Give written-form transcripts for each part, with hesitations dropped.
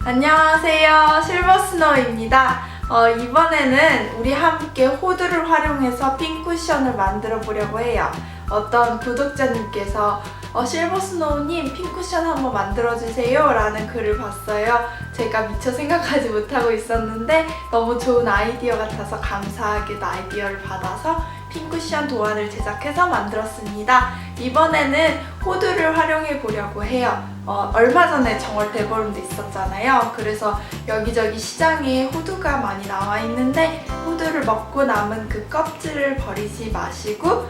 안녕하세요, 실버스노우입니다. 이번에는 우리 함께 호두를 활용해서 핀 쿠션을 만들어 보려고 해요. 어떤 구독자님께서 실버스노우님 핀 쿠션 한번 만들어주세요 라는 글을 봤어요. 제가 미처 생각하지 못하고 있었는데 너무 좋은 아이디어 같아서 감사하게도 아이디어를 받아서 핀 쿠션 도안을 제작해서 만들었습니다. 이번에는 호두를 활용해 보려고 해요. 얼마 전에 정월 대보름도 있었잖아요. 그래서 여기저기 시장에 호두가 많이 나와 있는데 호두를 먹고 남은 그 껍질을 버리지 마시고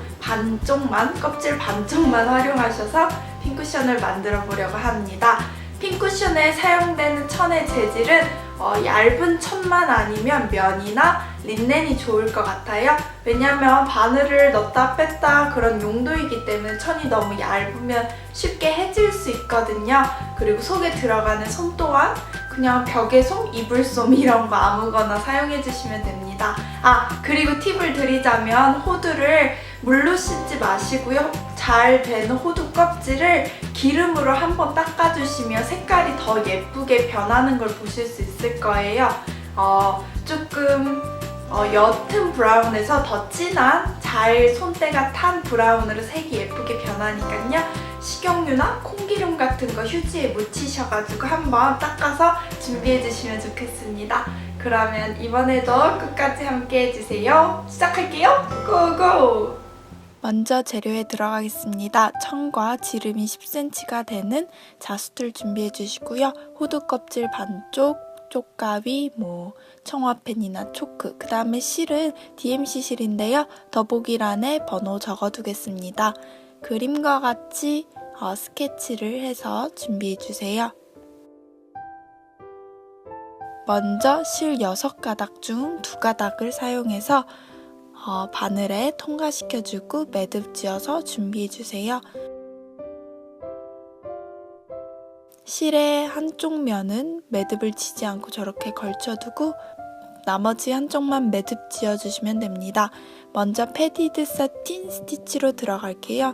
껍질 반쪽만 활용하셔서 핀 쿠션을 만들어 보려고 합니다. 핀 쿠션에 사용되는 천의 재질은 얇은 천만 아니면 면이나 린넨이 좋을 것 같아요. 왜냐면 바늘을 넣었다 뺐다 그런 용도이기 때문에 천이 너무 얇으면 쉽게 해질 수 있거든요. 그리고 속에 들어가는 솜 또한 그냥 벽에솜, 이불솜 이런 거 아무거나 사용해 주시면 됩니다. 그리고 팁을 드리자면 호두를 물로 씻지 마시고요. 잘 된 호두 껍질을 기름으로 한번 닦아주시면 색깔이 더 예쁘게 변하는 걸 보실 수 있을 거예요. 조금 옅은 브라운에서 더 진한 잘 손때가 탄 브라운으로 색이 예쁘게 변하니까요. 식용유나 콩기름 같은 거 휴지에 묻히셔가지고 한번 닦아서 준비해 주시면 좋겠습니다. 그러면 이번에도 끝까지 함께 해주세요. 시작할게요. 고고! 먼저 재료에 들어가겠습니다. 천과 지름이 10cm가 되는 자수들 준비해 주시고요. 호두 껍질 반쪽, 쪽가위, 청화펜이나 초크, 그 다음에 실은 DMC 실인데요. 더보기란에 번호 적어두겠습니다. 그림과 같이 스케치를 해서 준비해 주세요. 먼저 실 6가닥 중 2가닥을 사용해서 바늘에 통과시켜주고 매듭 지어서 준비해주세요. 실의 한쪽 면은 매듭을 지지 않고 저렇게 걸쳐두고 나머지 한쪽만 매듭 지어주시면 됩니다. 먼저 패디드 사틴 스티치로 들어갈게요.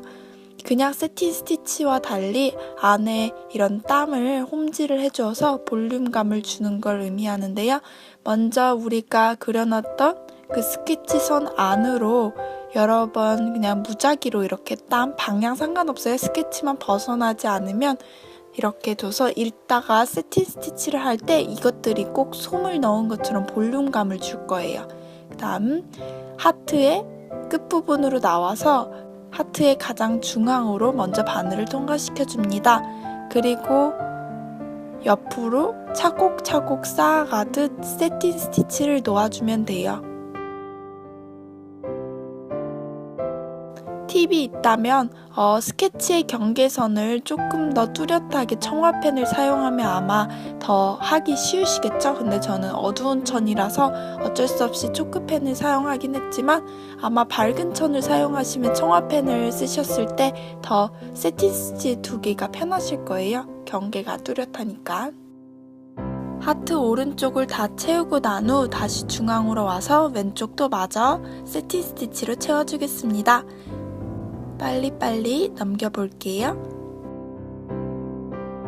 그냥 사틴 스티치와 달리 안에 이런 땀을 홈질을 해줘서 볼륨감을 주는 걸 의미하는데요. 먼저 우리가 그려놨던 그 스케치선 안으로 여러 번 그냥 무작위로 이렇게 땀 방향 상관없어요. 스케치만 벗어나지 않으면 이렇게 둬서 읽다가 사틴 스티치를 할 때 이것들이 꼭 솜을 넣은 것처럼 볼륨감을 줄 거예요. 그 다음 하트의 끝부분으로 나와서 하트의 가장 중앙으로 먼저 바늘을 통과시켜줍니다. 그리고 옆으로 차곡차곡 쌓아가듯 사틴 스티치를 놓아주면 돼요. 팁이 있다면 스케치의 경계선을 조금 더 뚜렷하게 청화펜을 사용하면 아마 더 하기 쉬우시겠죠? 근데 저는 어두운 천이라서 어쩔 수 없이 초크펜을 사용하긴 했지만 아마 밝은 천을 사용하시면 청화펜을 쓰셨을 때 더 사틴 스티치 두기가 편하실 거예요. 경계가 뚜렷하니까. 하트 오른쪽을 다 채우고 난 후 다시 중앙으로 와서 왼쪽도 마저 사틴 스티치로 채워주겠습니다. 빨리빨리 넘겨볼게요.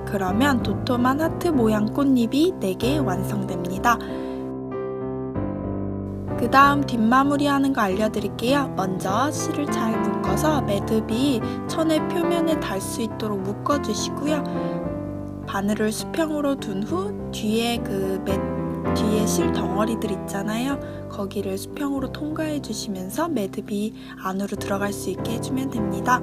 그러면 도톰한 하트 모양 꽃잎이 4개 완성됩니다. 그 다음 뒷마무리 하는 거 알려드릴게요. 먼저 실을 잘 묶어서 매듭이 천의 표면에 닿을 수 있도록 묶어주시고요. 바늘을 수평으로 둔 후 뒤에 뒤에 실 덩어리들 있잖아요. 거기를 수평으로 통과해 주시면서 매듭이 안으로 들어갈 수 있게 해주면 됩니다.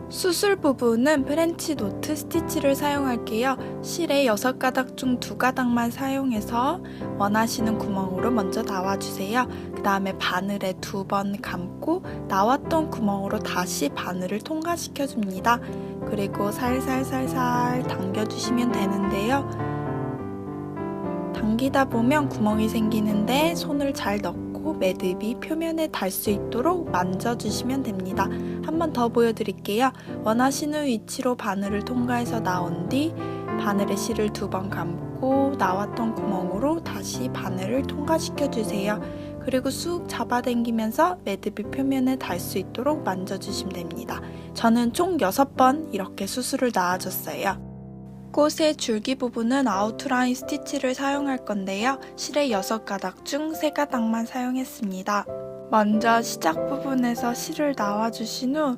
수술 부분은 프렌치 노트 스티치를 사용할게요. 실의 6가닥 중 2가닥만 사용해서 원하시는 구멍으로 먼저 나와주세요. 그 다음에 바늘에 2번 감고 나왔던 구멍으로 다시 바늘을 통과시켜줍니다. 그리고 살살살살 당겨주시면 되는데요. 당기다 보면 구멍이 생기는데 손을 잘 넣고 매듭이 표면에 닿을 수 있도록 만져주시면 됩니다. 한 번 더 보여드릴게요. 원하시는 위치로 바늘을 통과해서 나온 뒤 바늘에 실을 2번 감고 나왔던 구멍으로 다시 바늘을 통과시켜주세요. 그리고 쑥 잡아당기면서 매듭이 표면에 닿을 수 있도록 만져주시면 됩니다. 저는 총 6번 이렇게 수술을 놔줬어요. 꽃의 줄기 부분은 아웃라인 스티치를 사용할 건데요. 실의 6가닥 중 3가닥만 사용했습니다. 먼저 시작 부분에서 실을 놔주신 후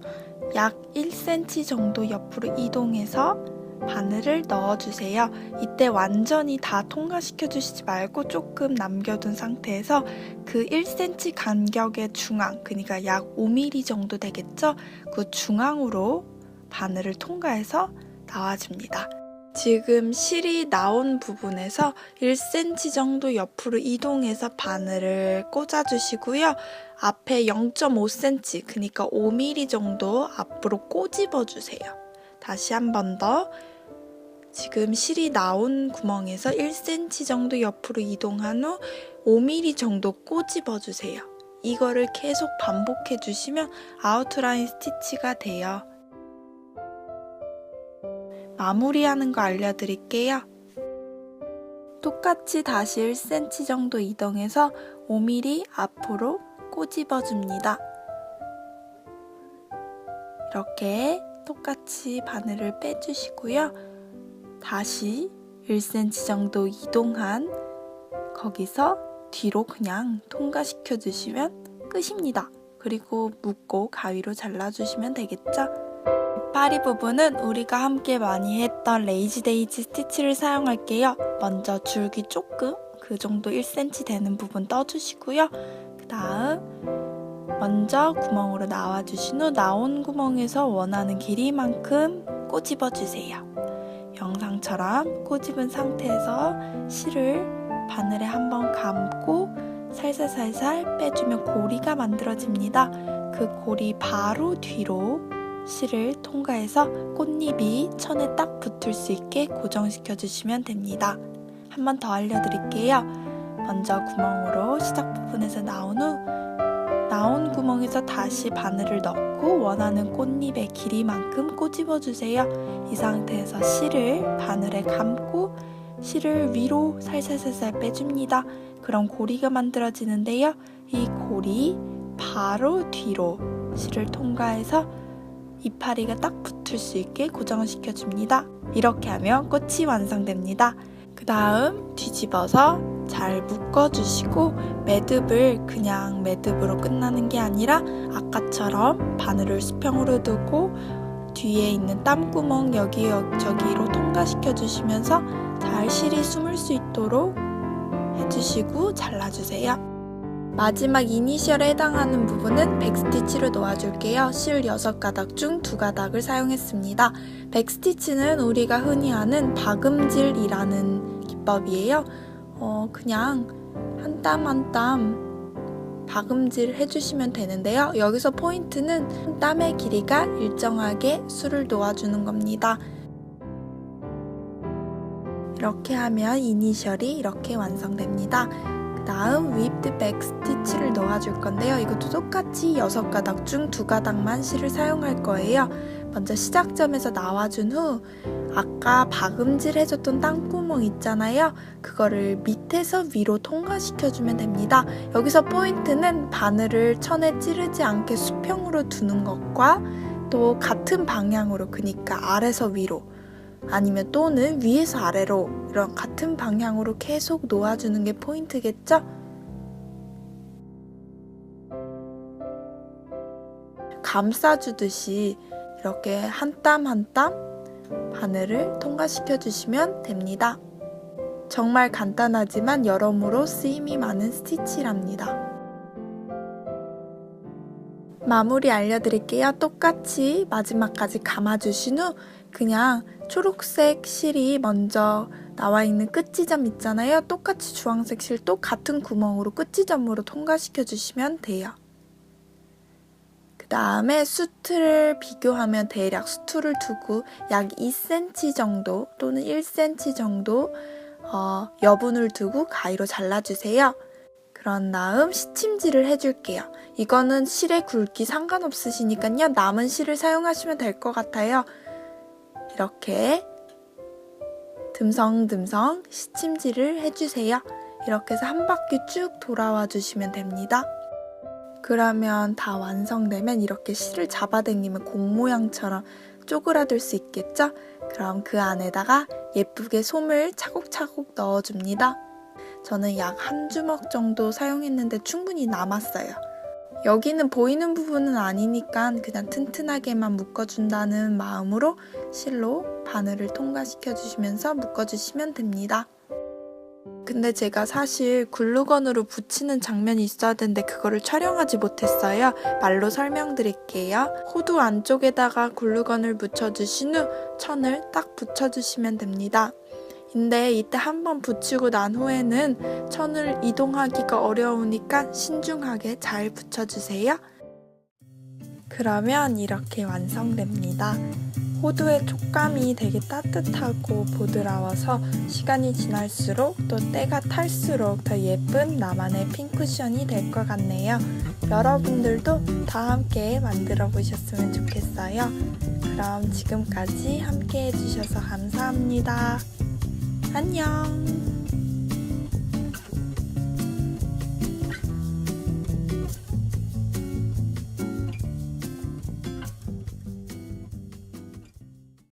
약 1cm 정도 옆으로 이동해서 바늘을 넣어주세요. 이때 완전히 다 통과시켜 주시지 말고 조금 남겨둔 상태에서 그 1cm 간격의 중앙, 그러니까 약 5mm 정도 되겠죠? 그 중앙으로 바늘을 통과해서 나와줍니다. 지금 실이 나온 부분에서 1cm 정도 옆으로 이동해서 바늘을 꽂아주시고요. 앞에 0.5cm, 그러니까 5mm 정도 앞으로 꼬집어주세요. 다시 한 번 더. 지금 실이 나온 구멍에서 1cm 정도 옆으로 이동한 후 5mm 정도 꼬집어주세요. 이거를 계속 반복해주시면 아웃라인 스티치가 돼요. 마무리하는 거 알려드릴게요. 똑같이 다시 1cm 정도 이동해서 5mm 앞으로 꼬집어줍니다. 이렇게 똑같이 바늘을 빼주시고요. 다시 1cm 정도 이동한 거기서 뒤로 그냥 통과시켜 주시면 끝입니다. 그리고 묶고 가위로 잘라주시면 되겠죠? 파리 부분은 우리가 함께 많이 했던 레이지 데이지 스티치를 사용할게요. 먼저 줄기 조금, 그 정도 1cm 되는 부분 떠주시고요. 그 다음 먼저 구멍으로 나와주신 후 나온 구멍에서 원하는 길이만큼 꼬집어주세요. 영상처럼 꼬집은 상태에서 실을 바늘에 한번 감고 살살살살 빼주면 고리가 만들어집니다. 그 고리 바로 뒤로 실을 통과해서 꽃잎이 천에 딱 붙을 수 있게 고정시켜 주시면 됩니다. 한 번 더 알려드릴게요. 먼저 구멍으로 시작 부분에서 나온 후 나온 구멍에서 다시 바늘을 넣고 원하는 꽃잎의 길이만큼 꼬집어주세요. 이 상태에서 실을 바늘에 감고 실을 위로 살살살살 빼줍니다. 그럼 고리가 만들어지는데요. 이 고리 바로 뒤로 실을 통과해서 이파리가 딱 붙을 수 있게 고정시켜줍니다. 이렇게 하면 꽃이 완성됩니다. 그 다음 뒤집어서 잘 묶어주시고 매듭을 그냥 매듭으로 끝나는 게 아니라 아까처럼 바늘을 수평으로 두고 뒤에 있는 땀구멍 여기저기로 통과시켜주시면서 잘 실이 숨을 수 있도록 해주시고 잘라주세요. 마지막 이니셜에 해당하는 부분은 백스티치로 놓아줄게요. 실 6가닥 중 2가닥을 사용했습니다. 백스티치는 우리가 흔히 아는 박음질이라는 기법이에요. 그냥 한 땀 한 땀 박음질 해주시면 되는데요. 여기서 포인트는 땀의 길이가 일정하게 술을 놓아주는 겁니다. 이렇게 하면 이니셜이 이렇게 완성됩니다. 다음 윗드 백 스티치를 넣어줄 건데요. 이것도 똑같이 6가닥 중 2가닥만 실을 사용할 거예요. 먼저 시작점에서 나와준 후 아까 박음질 해줬던 땅구멍 있잖아요. 그거를 밑에서 위로 통과시켜주면 됩니다. 여기서 포인트는 바늘을 천에 찌르지 않게 수평으로 두는 것과 또 같은 방향으로, 그러니까 아래서 위로 아니면 또는 위에서 아래로 이런 같은 방향으로 계속 놓아주는 게 포인트겠죠? 감싸주듯이 이렇게 한 땀 한 땀 바늘을 통과시켜 주시면 됩니다. 정말 간단하지만 여러모로 쓰임이 많은 스티치랍니다. 마무리 알려드릴게요. 똑같이 마지막까지 감아주신 후 그냥 초록색 실이 먼저 나와 있는 끝지점 있잖아요. 똑같이 주황색 실 또 같은 구멍으로 끝지점으로 통과시켜 주시면 돼요. 그 다음에 수트를 비교하면 대략 수트를 두고 약 2cm 정도 또는 1cm 정도 여분을 두고 가위로 잘라주세요. 그런 다음 시침질을 해줄게요. 이거는 실의 굵기 상관없으시니까요. 남은 실을 사용하시면 될 것 같아요. 이렇게 듬성듬성 시침질을 해주세요. 이렇게 해서 한 바퀴 쭉 돌아와 주시면 됩니다. 그러면 다 완성되면 이렇게 실을 잡아당기면 공 모양처럼 쪼그라들 수 있겠죠? 그럼 그 안에다가 예쁘게 솜을 차곡차곡 넣어줍니다. 저는 약 한 주먹 정도 사용했는데 충분히 남았어요. 여기는 보이는 부분은 아니니까 그냥 튼튼하게만 묶어준다는 마음으로 실로 바늘을 통과시켜 주시면서 묶어주시면 됩니다. 근데 제가 사실 글루건으로 붙이는 장면이 있어야 되는데 그거를 촬영하지 못했어요. 말로 설명드릴게요. 호두 안쪽에다가 글루건을 묻혀주신 후 천을 딱 붙여주시면 됩니다. 근데 이때 한번 붙이고 난 후에는 천을 이동하기가 어려우니까 신중하게 잘 붙여주세요. 그러면 이렇게 완성됩니다. 호두의 촉감이 되게 따뜻하고 보드라워서 시간이 지날수록 또 때가 탈수록 더 예쁜 나만의 핀 쿠션이 될 것 같네요. 여러분들도 다 함께 만들어 보셨으면 좋겠어요. 그럼 지금까지 함께 해주셔서 감사합니다. 안녕!